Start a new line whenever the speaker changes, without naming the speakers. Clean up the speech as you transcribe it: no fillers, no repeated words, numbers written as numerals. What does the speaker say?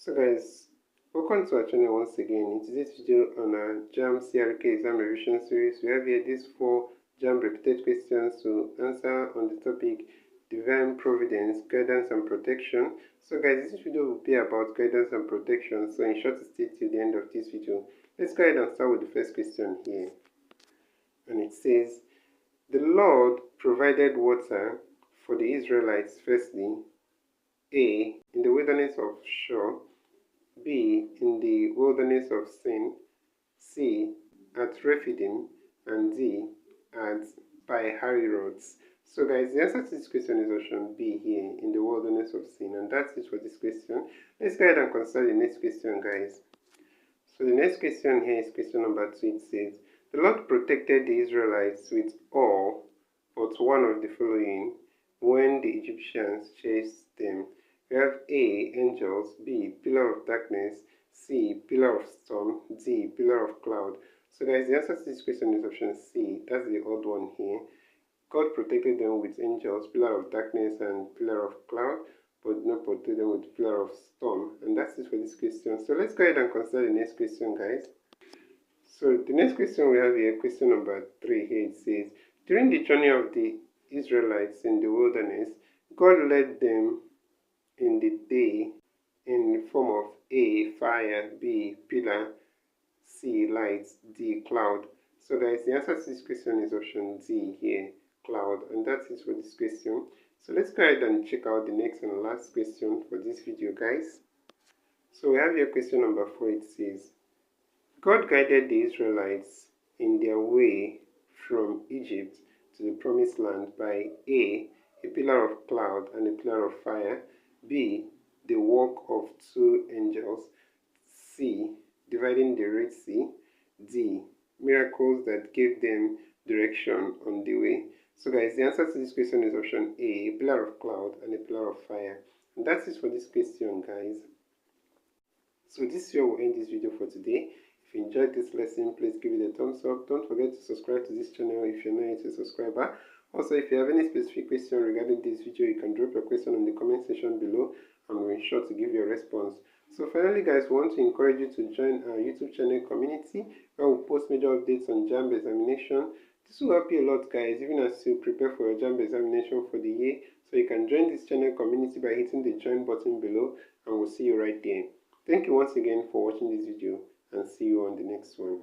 So guys, welcome to our channel once again. In today's video on our JAMB CRK exam revision series, we have here these 4 JAMB repeated questions to answer on the topic Divine Providence, Guidance and Protection. So guys, this video will be about guidance and protection, so ensure to stay till the end of this video. Let's go ahead and start with the first question here. And it says, the Lord provided water for the Israelites firstly, A, in the wilderness of Shur, B, in the wilderness of Sin, C, at Rephidim, and D, at by roads. So guys, the answer to this question is option B here, in the wilderness of Sin, and that's it for this question. Let's go ahead and consider the next question, guys. So the next question here is question number 2. It says, the Lord protected the Israelites with all but one of the following when the Egyptians chased them. We have A, angels, B, pillar of darkness, C, pillar of storm, D, pillar of cloud. So guys, the answer to this question is option C. That's the odd one here. God protected them with angels, pillar of darkness, and pillar of cloud, but not protected them with pillar of storm. And that's it for this question. So let's go ahead and consider the next question, guys. So the next question we have here, question number 3 here, it says, during the journey of the Israelites in the wilderness, God led them in the day in the form of A, fire, B, pillar, C, lights, D, cloud. So guys, the answer to this question is option D here, cloud, and that's it for this question. So let's go ahead and check out the next and last question for this video, guys. So we have here question number 4. It says, God guided the Israelites in their way from Egypt to the promised land by A, a pillar of cloud and a pillar of fire, B, the work of 2 angels, C, dividing the Red Sea, D, miracles that gave them direction on the way. So guys, the answer to this question is option A, a pillar of cloud and a pillar of fire. And that's it for this question, guys. So this here will end this video for today. If you enjoyed this lesson, please give it a thumbs up. Don't forget to subscribe to this channel if you're not yet a subscriber. Also, if you have any specific question regarding this video, you can drop your question in the comment section below and we'll ensure to give you a response. So finally, guys, we want to encourage you to join our YouTube channel community where we post major updates on JAMB examination. This will help you a lot, guys, even as you prepare for your JAMB examination for the year. So you can join this channel community by hitting the join button below, and we'll see you right there. Thank you once again for watching this video, and see you on the next one.